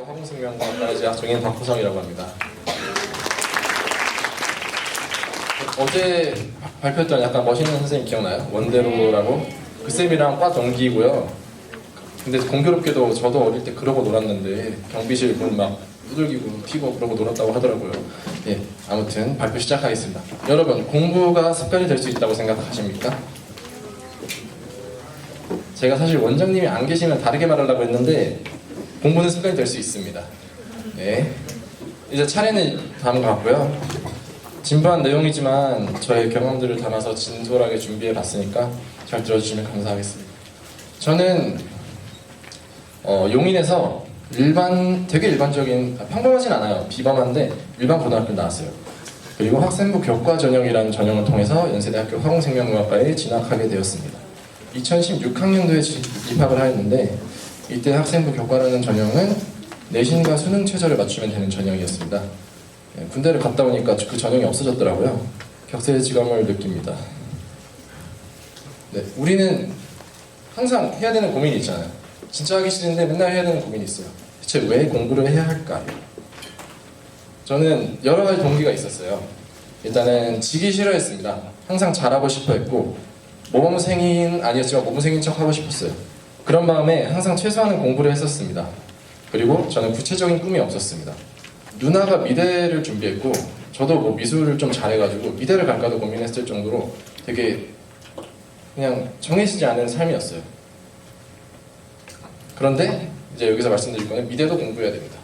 화공생명과학과에 재학 중인 박호성이라고 합니다. 어제 발표했던 약간 멋있는 선생님 기억나요? 원대로라고? 그 쌤이랑 과 동기이고요. 근데 공교롭게도 저도 어릴 때 그러고 놀았는데 경비실 문 막 두들기고 피고 그러고 놀았다고 하더라고요. 예, 아무튼 발표 시작하겠습니다. 여러분, 공부가 습관이 될 수 있다고 생각하십니까? 제가 사실 원장님이 안 계시면 다르게 말하려고 했는데 공부는 습관이 될 수 있습니다. 네. 이제 차례는 다음과 같고요. 진부한 내용이지만 저의 경험들을 담아서 진솔하게 준비해 봤으니까 잘 들어주시면 감사하겠습니다. 저는 용인에서 되게 일반적인, 평범하진 않아요. 비범한데 일반 고등학교 나왔어요. 그리고 학생부 교과 전형이라는 전형을 통해서 연세대학교 화공생명공학과에 진학하게 되었습니다. 2016학년도에 입학을 하였는데 이때 학생부 교과라는 전형은 내신과 수능 최저를 맞추면 되는 전형이었습니다. 군대를 갔다 오니까 그 전형이 없어졌더라고요. 격세지감을 느낍니다. 네, 우리는 항상 해야 되는 고민이 있잖아요. 진짜 하기 싫은데 맨날 해야 되는 고민이 있어요. 대체 왜 공부를 해야 할까요? 저는 여러 가지 동기가 있었어요. 일단은 지기 싫어했습니다. 항상 잘하고 싶어 했고 모범생인 아니었지만 모범생인 척 하고 싶었어요. 그런 마음에 항상 최소한의 공부를 했었습니다. 그리고 저는 구체적인 꿈이 없었습니다. 누나가 미대를 준비했고 저도 뭐 미술을 좀 잘해가지고 미대를 갈까도 고민했을 정도로 되게 그냥 정해지지 않은 삶이었어요. 그런데 이제 여기서 말씀드릴 거는 미대도 공부해야 됩니다.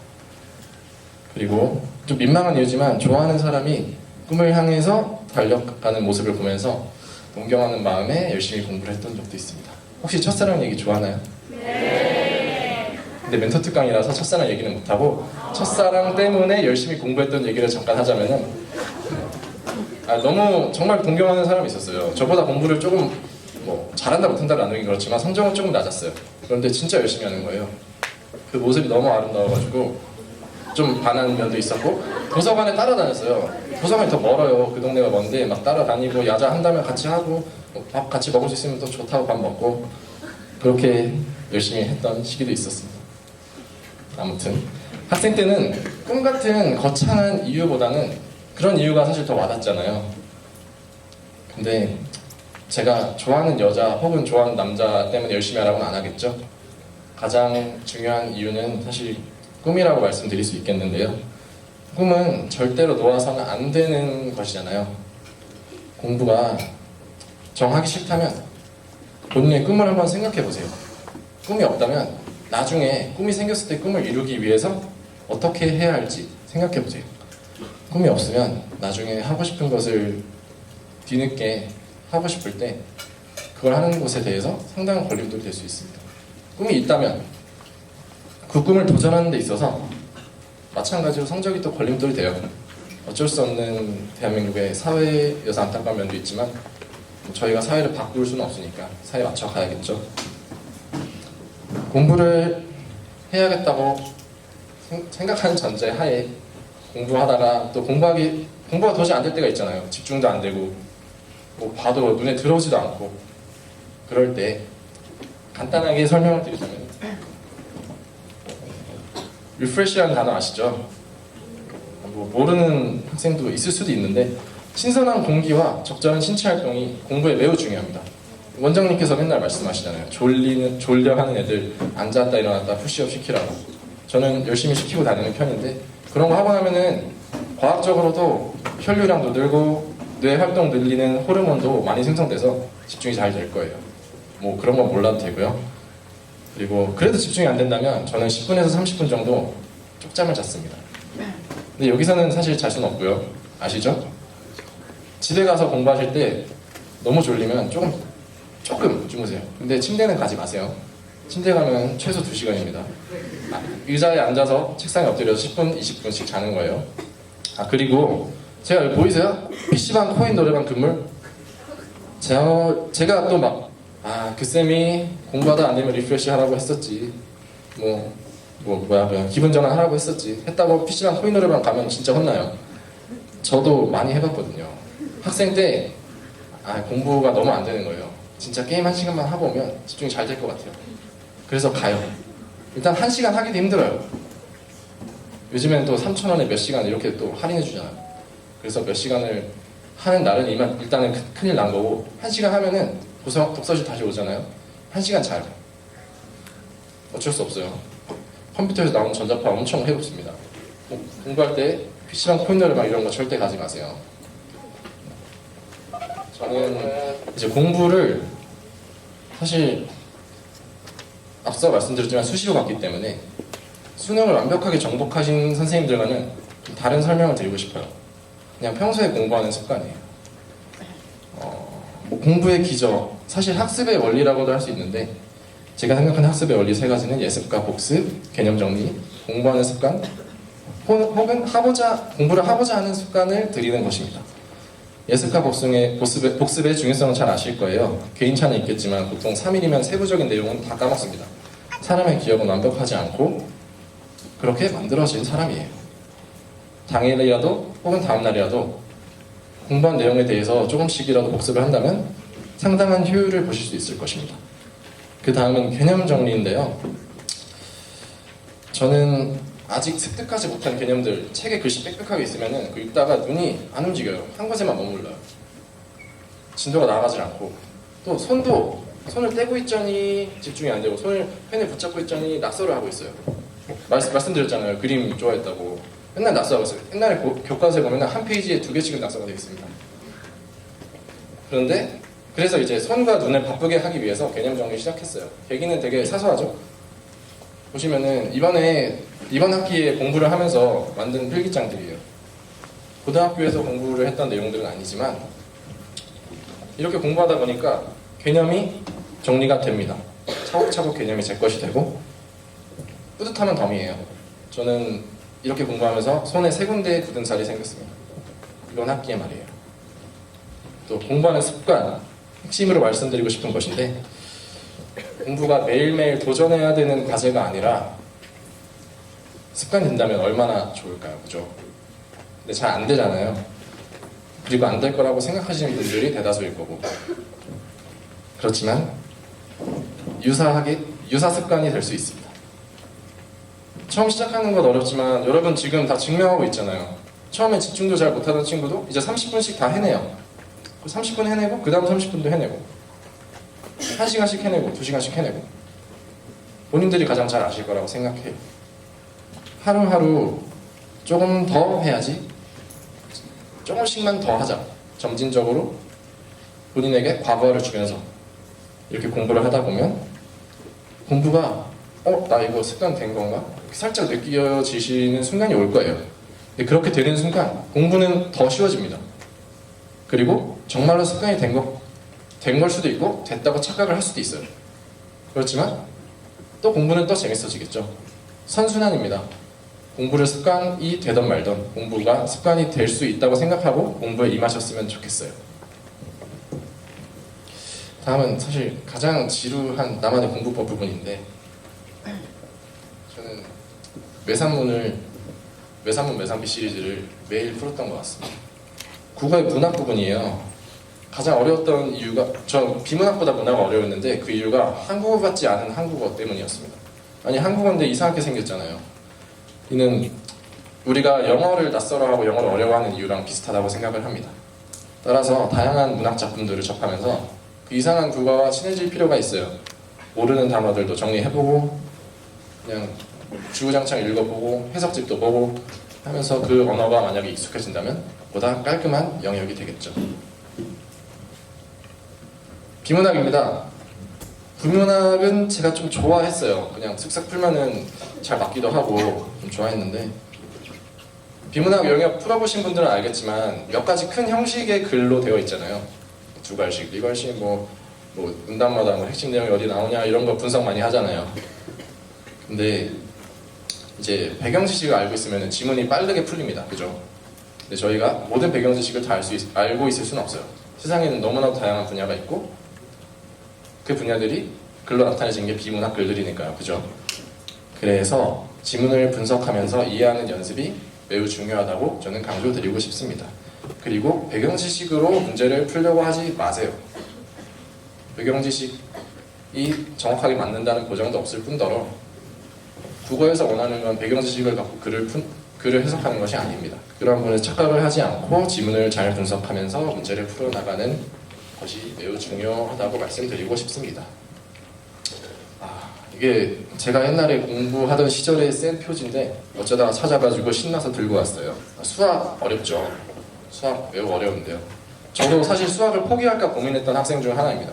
그리고 좀 민망한 이유지만 좋아하는 사람이 꿈을 향해서 달려가는 모습을 보면서 동경하는 마음에 열심히 공부를 했던 적도 있습니다. 혹시 첫사랑 얘기 좋아하나요? 네. 근데 멘토 특강이라서 첫사랑 얘기는 못하고 첫사랑 때문에 열심히 공부했던 얘기를 잠깐 하자면은 너무 정말 동경하는 사람이 있었어요. 저보다 공부를 조금 잘한다 못한다를 나누긴 그렇지만 성적은 조금 낮았어요. 그런데 진짜 열심히 하는 거예요. 그 모습이 너무 아름다워가지고 좀 반하는 면도 있었고 도서관에 따라다녔어요. 도서관이 더 멀어요. 그 동네가 먼데 막 따라다니고 야자 한다면 같이 하고 밥 같이 먹을 수 있으면 또 좋다고 밥 먹고 그렇게 열심히 했던 시기도 있었습니다. 아무튼 학생 때는 꿈 같은 거창한 이유보다는 그런 이유가 사실 더 와닿잖아요. 근데 제가 좋아하는 여자 혹은 좋아하는 남자 때문에 열심히 하라고는 안 하겠죠. 가장 중요한 이유는 사실 꿈이라고 말씀드릴 수 있겠는데요. 꿈은 절대로 놓아서는 안 되는 것이잖아요. 공부가 정하기 싫다면 본인의 꿈을 한번 생각해 보세요. 꿈이 없다면 나중에 꿈이 생겼을 때 꿈을 이루기 위해서 어떻게 해야 할지 생각해 보세요. 꿈이 없으면 나중에 하고 싶은 것을 뒤늦게 하고 싶을 때 그걸 하는 것에 대해서 상당한 걸림돌이 될 수 있습니다. 꿈이 있다면 그 꿈을 도전하는 데 있어서 마찬가지로 성적이 또 걸림돌이 돼요. 어쩔 수 없는 대한민국의 사회여서 안타까운 면도 있지만 저희가 사회를 바꿀 수는 없으니까 사회에 맞춰 가야겠죠. 공부를 해야겠다고 생각하는 전제 하에 공부하다가 또 공부가 도저히 안 될 때가 있잖아요. 집중도 안 되고 봐도 눈에 들어오지도 않고 그럴 때 간단하게 설명을 드리자면 리프레시라는 단어 아시죠? 모르는 학생도 있을 수도 있는데 신선한 공기와 적절한 신체 활동이 공부에 매우 중요합니다. 원장님께서 맨날 말씀하시잖아요. 졸려하는 애들 앉았다 일어났다 푸시업 시키라고. 저는 열심히 시키고 다니는 편인데 그런 거 하고 나면은 과학적으로도 혈류량도 늘고 뇌 활동 늘리는 호르몬도 많이 생성돼서 집중이 잘 될 거예요. 그런 건 몰라도 되고요. 그리고 그래도 집중이 안 된다면 저는 10분에서 30분 정도 쪽잠을 잤습니다. 근데 여기서는 사실 잘 수는 없고요. 아시죠? 집에 가서 공부하실 때 너무 졸리면 조금 주무세요. 근데 침대는 가지 마세요. 침대 가면 최소 2시간입니다. 의자에 앉아서 책상에 엎드려서 10분, 20분씩 자는 거예요. 그리고 제가 여기 보이세요? PC방 코인 노래방 금물? 제가 또 그 쌤이 공부하다 안 되면 리프레시 하라고 했었지. 그냥 기분 전환 하라고 했었지. 했다고 PC방 코인 노래방 가면 진짜 혼나요. 저도 많이 해봤거든요. 학생 때 공부가 너무 안 되는 거예요. 진짜 게임 1시간만 하고 오면 집중이 잘 될 것 같아요. 그래서 가요. 일단 1시간 하기도 힘들어요. 요즘엔 또 3,000원에 몇 시간 이렇게 또 할인해 주잖아요. 그래서 몇 시간을 하는 날은 일단은 큰일 난 거고, 1시간 하면은 독서실 다시 오잖아요. 1시간 자요. 어쩔 수 없어요. 컴퓨터에서 나오는 전자파 엄청 해롭습니다. 공부할 때 PC방 코인널 막 이런 거 절대 가지 마세요. 저는 이제 공부를 사실 앞서 말씀드렸지만 수시로 갔기 때문에 수능을 완벽하게 정복하신 선생님들과는 좀 다른 설명을 드리고 싶어요. 그냥 평소에 공부하는 습관이에요. 뭐 공부의 기저, 사실 학습의 원리라고도 할 수 있는데, 제가 생각하는 학습의 원리 3가지는 예습과 복습, 개념 정리, 공부하는 습관, 혹은 공부를 하고자 하는 습관을 들이는 것입니다. 예습과 복습의 중요성은 잘 아실 거예요. 개인차는 있겠지만 보통 3일이면 세부적인 내용은 다 까먹습니다. 사람의 기억은 완벽하지 않고 그렇게 만들어진 사람이에요. 당일이라도 혹은 다음날이라도 공부한 내용에 대해서 조금씩이라도 복습을 한다면 상당한 효율을 보실 수 있을 것입니다. 그 다음은 개념 정리인데요. 저는 아직 습득하지 못한 개념들, 책에 글씨 빽빽하게 있으면 그 읽다가 눈이 안 움직여요. 한 곳에만 머물러요. 진도가 나아가질 않고, 또 손을 떼고 있자니 집중이 안 되고, 펜을 붙잡고 있자니 낙서를 하고 있어요. 말씀드렸잖아요. 그림 좋아했다고. 맨날 낙서하고 있어요. 옛날에 교과서에 보면 한 페이지에 2개씩은 낙서가 되어 있습니다. 그래서 이제 손과 눈을 바쁘게 하기 위해서 개념 정리 시작했어요. 계기는 되게 사소하죠? 보시면은 이번 학기에 공부를 하면서 만든 필기장들이에요. 고등학교에서 공부를 했던 내용들은 아니지만 이렇게 공부하다 보니까 개념이 정리가 됩니다. 차곡차곡 개념이 제 것이 되고 뿌듯함은 덤이에요. 저는 이렇게 공부하면서 손에 3군데의 굳은 살이 생겼습니다. 이번 학기에 말이에요. 또 공부하는 습관, 핵심으로 말씀드리고 싶은 것인데, 공부가 매일매일 도전해야 되는 과제가 아니라 습관이 된다면 얼마나 좋을까요? 그죠? 근데 잘 안 되잖아요. 그리고 안 될 거라고 생각하시는 분들이 대다수일 거고. 그렇지만 유사 습관이 될 수 있습니다. 처음 시작하는 건 어렵지만 여러분 지금 다 증명하고 있잖아요. 처음에 집중도 잘 못하던 친구도 이제 30분씩 다 해내요. 30분 해내고 그 다음 30분도 해내고 1시간씩 해내고 2시간씩 해내고, 본인들이 가장 잘 아실 거라고 생각해요. 하루하루 조금 더 해야지, 조금씩만 더 하자, 점진적으로 본인에게 과거를 주면서 이렇게 공부를 하다 보면 공부가 나 이거 습관 된 건가? 살짝 느껴지시는 순간이 올 거예요. 근데 그렇게 되는 순간 공부는 더 쉬워집니다. 그리고 정말로 습관이 된 걸 수도 있고 됐다고 착각을 할 수도 있어요. 그렇지만 또 공부는 또 재밌어지겠죠. 선순환입니다. 공부를 습관이 되던 말던 공부가 습관이 될 수 있다고 생각하고 공부에 임하셨으면 좋겠어요. 다음은 사실 가장 지루한 나만의 공부법 부분인데, 저는 외산문 외산비 시리즈를 매일 풀었던 것 같습니다. 국어의 문학 부분이에요. 가장 어려웠던 이유가, 전 비문학보다 문학가 어려웠는데 그 이유가 한국어 같지 않은 한국어 때문이었습니다. 아니, 한국어인데 이상하게 생겼잖아요. 이는 우리가 영어를 낯설어하고 영어를 어려워하는 이유랑 비슷하다고 생각을 합니다. 따라서 다양한 문학 작품들을 접하면서 그 이상한 국어와 친해질 필요가 있어요. 모르는 단어들도 정리해보고 그냥 주구장창 읽어보고 해석집도 보고 하면서 그 언어가 만약에 익숙해진다면 보다 깔끔한 영역이 되겠죠. 비문학입니다. 비문학은 제가 좀 좋아했어요. 그냥 슥싹 풀면은 잘 맞기도 하고 좀 좋아했는데, 비문학 영역 풀어보신 분들은 알겠지만 몇 가지 큰 형식의 글로 되어 있잖아요. 2갈씩, 4갈씩, 문단마다 핵심 내용이 어디 나오냐 이런 거 분석 많이 하잖아요. 근데 이제 배경 지식을 알고 있으면 지문이 빠르게 풀립니다. 그죠? 근데 저희가 모든 배경 지식을 다 알고 있을 수는 없어요. 세상에는 너무나도 다양한 분야가 있고 그 분야들이 글로 나타내진 게 비문학 글들이니까요. 그죠? 그래서 지문을 분석하면서 이해하는 연습이 매우 중요하다고 저는 강조드리고 싶습니다. 그리고 배경 지식으로 문제를 풀려고 하지 마세요. 배경 지식이 정확하게 맞는다는 보장도 없을 뿐더러 국어에서 원하는 건 배경 지식을 갖고 글을 해석하는 것이 아닙니다. 그런 부분에 착각을 하지 않고 지문을 잘 분석하면서 문제를 풀어나가는 것이 매우 중요하다고 말씀드리고 싶습니다. 이게 제가 옛날에 공부하던 시절에 센 표지인데 어쩌다가 찾아가지고 신나서 들고 왔어요. 수학 어렵죠. 수학 매우 어려운데요. 저도 사실 수학을 포기할까 고민했던 학생 중 하나입니다.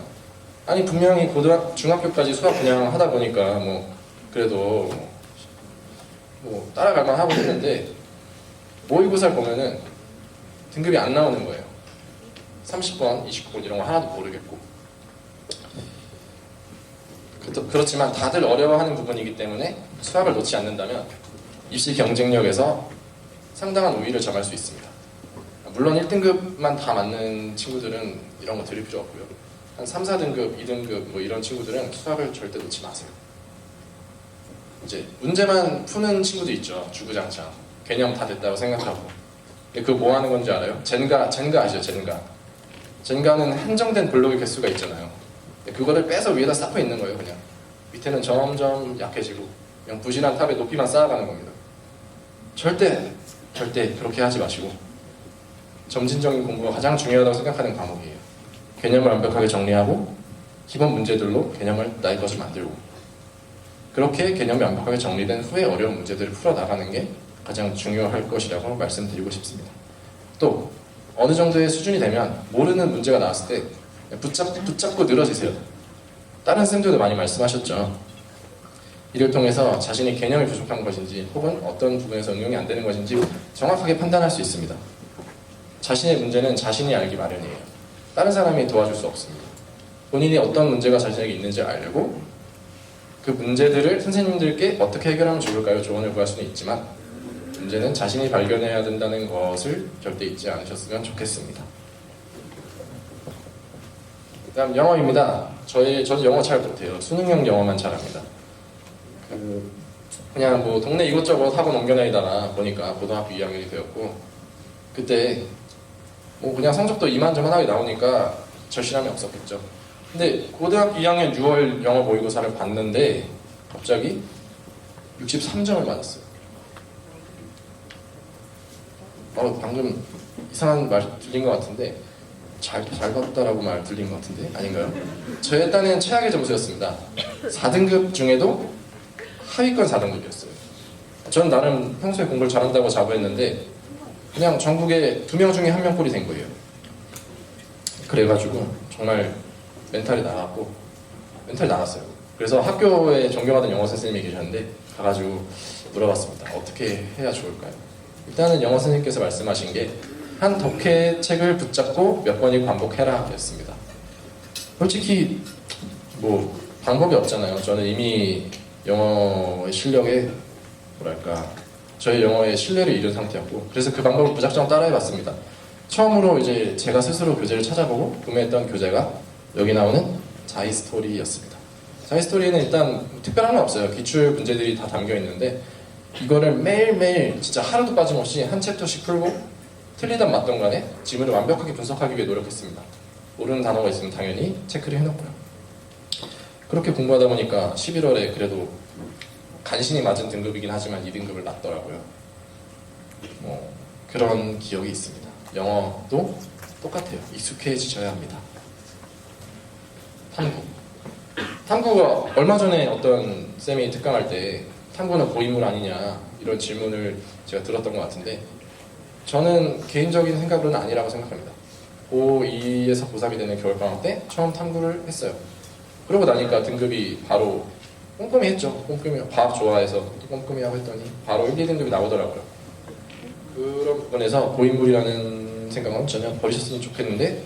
아니 분명히 중학교까지 수학 그냥 하다 보니까 뭐 그래도 뭐 따라갈만 하고 했는데 모의고사를 보면은 등급이 안 나오는 거예요. 30번, 29번 이런 거 하나도 모르겠고. 그렇지만 다들 어려워하는 부분이기 때문에 수학을 놓지 않는다면 입시 경쟁력에서 상당한 우위를 점할 수 있습니다. 물론 1등급만 다 맞는 친구들은 이런 거 드릴 필요 없고요. 한 3, 4등급, 2등급 뭐 이런 친구들은 수학을 절대 놓지 마세요. 이제 문제만 푸는 친구도 있죠. 주구장창. 개념 다 됐다고 생각하고. 근데 그거 뭐 하는 건지 알아요? 젠가 아시죠? 젠가는 한정된 블록의 개수가 있잖아요. 그거를 빼서 위에다 쌓고 있는 거예요. 그냥 밑에는 점점 약해지고 그냥 부실한 탑에 높이만 쌓아가는 겁니다. 절대 그렇게 하지 마시고 점진적인 공부가 가장 중요하다고 생각하는 과목이에요. 개념을 완벽하게 정리하고 기본 문제들로 개념을 나의 것을 만들고 그렇게 개념이 완벽하게 정리된 후에 어려운 문제들을 풀어나가는 게 가장 중요할 것이라고 말씀드리고 싶습니다. 또 어느 정도의 수준이 되면 모르는 문제가 나왔을 때 붙잡고 늘어지세요. 다른 쌤들도 많이 말씀하셨죠. 이를 통해서 자신이 개념이 부족한 것인지 혹은 어떤 부분에서 응용이 안 되는 것인지 정확하게 판단할 수 있습니다. 자신의 문제는 자신이 알기 마련이에요. 다른 사람이 도와줄 수 없습니다. 본인이 어떤 문제가 자신에게 있는지 알고 그 문제들을 선생님들께 어떻게 해결하면 좋을까요? 조언을 구할 수는 있지만 문제는 자신이 발견해야 된다는 것을 절대 잊지 않으셨으면 좋겠습니다. 다음 영어입니다. 저는 영어 잘 못해요. 수능형 영어만 잘합니다. 그냥 뭐 동네 이것저것 하고 넘겨다니다가 보니까 고등학교 2학년이 되었고 그때 뭐 그냥 성적도 이만저만하게 나오니까 절실함이 없었겠죠. 근데 고등학교 2학년 6월 영어 모의고사를 봤는데 갑자기 63점을 맞았어요. 방금 이상한 말 들린 것 같은데 잘 봤다라고 말 들린 것 같은데 아닌가요? 저의 딴에는 최악의 점수였습니다. 4등급 중에도 하위권 4등급이었어요. 저는 나름 평소에 공부를 잘한다고 자부했는데 그냥 전국에 2명 중에 1명 꼴이 된 거예요. 그래가지고 정말 멘탈이 나갔어요. 그래서 학교에 존경하던 영어 선생님이 계셨는데 가가지고 물어봤습니다. 어떻게 해야 좋을까요? 일단은 영어 선생님께서 말씀하신 게 한 덕회 책을 붙잡고 몇 번이고 반복해라 였습니다. 솔직히 뭐 방법이 없잖아요. 저는 이미 영어의 실력에 저의 영어의 신뢰를 잃은 상태였고 그래서 그 방법을 무작정 따라해봤습니다. 처음으로 이제 제가 스스로 교재를 찾아보고 구매했던 교재가 여기 나오는 자이스토리였습니다. 자이스토리에는 일단 특별한 건 없어요. 기출 문제들이 다 담겨 있는데 이거를 매일매일 진짜 하루도 빠짐없이 한 챕터씩 풀고 틀리든 맞든 간에 지문을 완벽하게 분석하기 위해 노력했습니다. 모르는 단어가 있으면 당연히 체크를 해놓고요. 그렇게 공부하다 보니까 11월에 그래도 간신히 맞은 등급이긴 하지만 2등급을 났더라고요. 그런 기억이 있습니다. 영어도 똑같아요. 익숙해지셔야 합니다. 탐구가 얼마 전에 어떤 쌤이 특강할 때 탐구는 고인물 아니냐 이런 질문을 제가 들었던 것 같은데 저는 개인적인 생각으로는 아니라고 생각합니다. 고2에서 고3이 되는 겨울방학 때 처음 탐구를 했어요. 그러고 나니까 등급이 바로 꼼꼼히 했죠. 꼼꼼히 과학 좋아해서 꼼꼼히 하고 했더니 바로 1, 2등급이 나오더라고요. 그런 부분에서 고인물이라는 생각은 전혀 버리셨으면 좋겠는데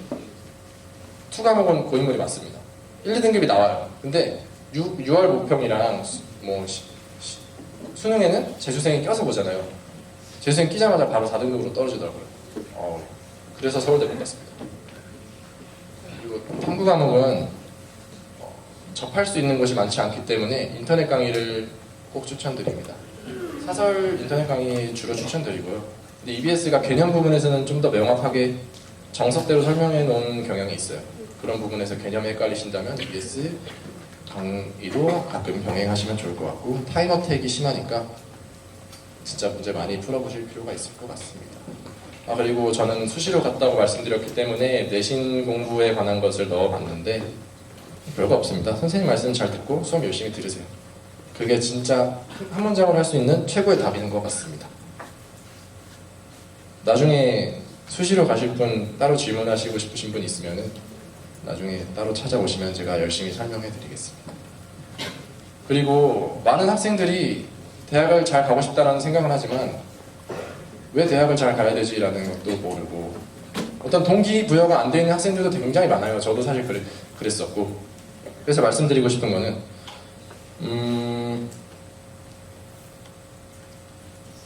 2과목은 고인물이 맞습니다. 1, 2등급이 나와요. 근데 6월 모평이랑 수능에는 재수생이 껴서 보잖아요. 재수생 끼자마자 바로 4등급으로 떨어지더라고요. 그래서 서울대 못 갔습니다. 그리고 탐구 과목은 접할 수 있는 곳이 많지 않기 때문에 인터넷 강의를 꼭 추천드립니다. 사설 인터넷 강의 주로 추천드리고요. 근데 EBS가 개념 부분에서는 좀 더 명확하게 정석대로 설명해 놓은 경향이 있어요. 그런 부분에서 개념이 헷갈리신다면 EBS 강의도 가끔 병행하시면 좋을 것 같고, 타임어택이 심하니까 진짜 문제 많이 풀어보실 필요가 있을 것 같습니다. 그리고 저는 수시로 갔다고 말씀드렸기 때문에 내신 공부에 관한 것을 넣어봤는데 별거 없습니다. 선생님 말씀 잘 듣고 수업 열심히 들으세요. 그게 진짜 한 문장으로 할 수 있는 최고의 답인 것 같습니다. 나중에 수시로 가실 분 따로 질문하시고 싶으신 분 있으면 나중에 따로 찾아오시면 제가 열심히 설명해 드리겠습니다. 그리고 많은 학생들이 대학을 잘 가고 싶다라는 생각을 하지만 왜 대학을 잘 가야 되지라는 것도 모르고, 어떤 동기부여가 안 되는 학생들도 굉장히 많아요. 저도 사실 그랬었고. 그래서 말씀드리고 싶은 거는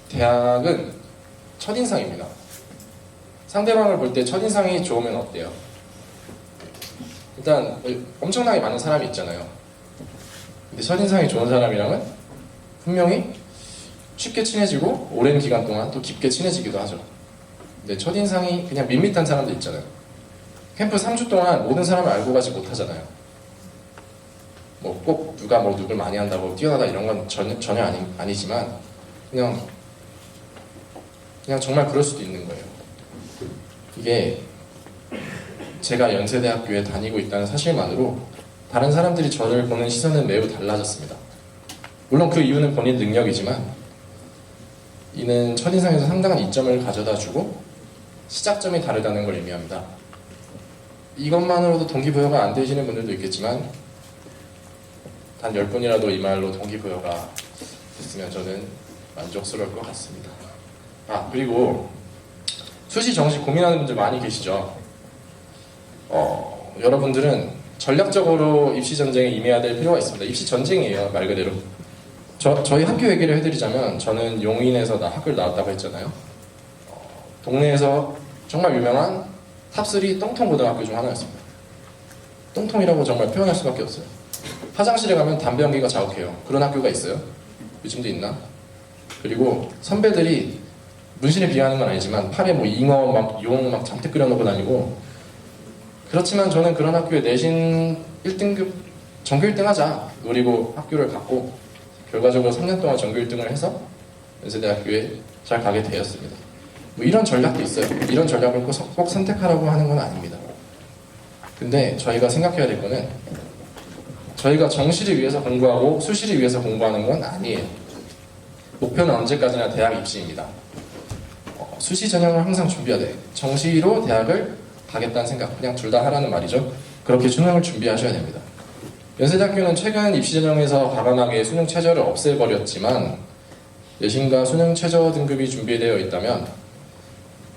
대학은 첫인상입니다. 상대방을 볼 때 첫인상이 좋으면 어때요? 일단 엄청나게 많은 사람이 있잖아요. 근데 첫인상이 좋은 사람이랑은 분명히 쉽게 친해지고 오랜 기간 동안 또 깊게 친해지기도 하죠. 근데 첫인상이 그냥 밋밋한 사람도 있잖아요. 캠프 3주 동안 모든 사람을 알고 가지 못하잖아요. 뭐 꼭 누가 뭐 누굴 많이 한다고 뛰어나다 이런 건 전혀 아니지만 그냥 정말 그럴 수도 있는 거예요. 이게 제가 연세대학교에 다니고 있다는 사실만으로 다른 사람들이 저를 보는 시선은 매우 달라졌습니다. 물론 그 이유는 본인 능력이지만 이는 첫인상에서 상당한 이점을 가져다주고 시작점이 다르다는 걸 의미합니다. 이것만으로도 동기부여가 안 되시는 분들도 있겠지만 단 10분이라도 이 말로 동기부여가 됐으면 저는 만족스러울 것 같습니다. 그리고 수시 정시 고민하는 분들 많이 계시죠. 여러분들은 전략적으로 입시 전쟁에 임해야 될 필요가 있습니다. 입시 전쟁이에요, 말 그대로. 저희 학교 얘기를 해드리자면 저는 용인에서 학교를 나왔다고 했잖아요. 동네에서 정말 유명한 탑3 똥통고등학교 중 하나였습니다. 똥통이라고 정말 표현할 수밖에 없어요. 화장실에 가면 담배 연기가 자욱해요. 그런 학교가 있어요. 요즘도 있나? 그리고 선배들이 문신에 비하하는 건 아니지만 팔에 뭐 잉어 막 용 막 잔뜩 그려놓고 다니고, 그렇지만 저는 그런 학교에 내신 1등급 전교 1등 하자 노리고 학교를 갔고 결과적으로 3년 동안 전교 1등을 해서 연세대학교에 잘 가게 되었습니다. 뭐 이런 전략도 있어요. 이런 전략을 꼭 선택하라고 하는 건 아닙니다. 근데 저희가 생각해야 될 거는 저희가 정시를 위해서 공부하고 수시를 위해서 공부하는 건 아니에요. 목표는 언제까지나 대학 입시입니다. 수시 전형을 항상 준비해야 돼. 정시로 대학을 가겠다는 생각, 그냥 둘 다 하라는 말이죠. 그렇게 수능을 준비하셔야 됩니다. 연세대학교는 최근 입시 전형에서 과감하게 수능 최저를 없애버렸지만 내신과 수능 최저 등급이 준비되어 있다면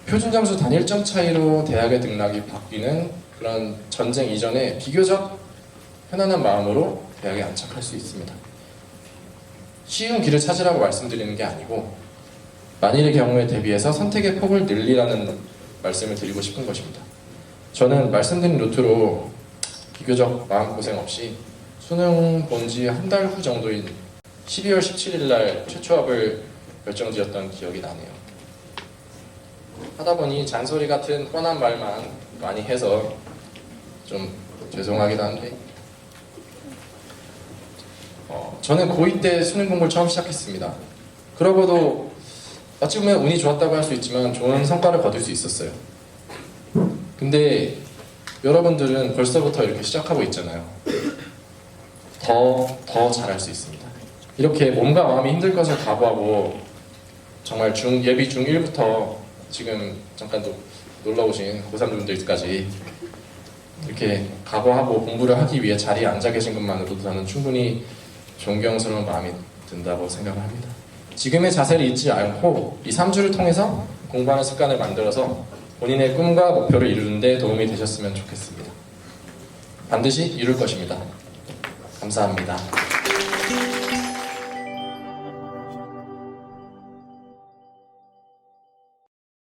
표준 점수 단 1점 차이로 대학의 등락이 바뀌는 그런 전쟁 이전에 비교적 편안한 마음으로 대학에 안착할 수 있습니다. 쉬운 길을 찾으라고 말씀드리는 게 아니고 만일의 경우에 대비해서 선택의 폭을 늘리라는 말씀을 드리고 싶은 것입니다. 저는 말씀드린 루트로 비교적 마음고생 없이 수능 본 지 한 달 후 정도인 12월 17일 날 최초 합을 결정지었던 기억이 나네요. 하다 보니 잔소리 같은 뻔한 말만 많이 해서 좀 죄송하기도 한데 저는 고2 때 수능 공부를 처음 시작했습니다. 그러고도 어찌 보면 운이 좋았다고 할 수 있지만 좋은 성과를 거둘 수 있었어요. 근데 여러분들은 벌써부터 이렇게 시작하고 있잖아요. 더 잘할 수 있습니다. 이렇게 몸과 마음이 힘들 것을 각오하고 정말 예비 중1부터 지금 잠깐 놀러 오신 고3분들까지 이렇게 각오하고 공부를 하기 위해 자리에 앉아 계신 것만으로도 저는 충분히 존경스러운 마음이 든다고 생각을 합니다. 지금의 자세를 잊지 않고 이 3주를 통해서 공부하는 습관을 만들어서 본인의 꿈과 목표를 이루는 데 도움이 되셨으면 좋겠습니다. 반드시 이룰 것입니다. 감사합니다.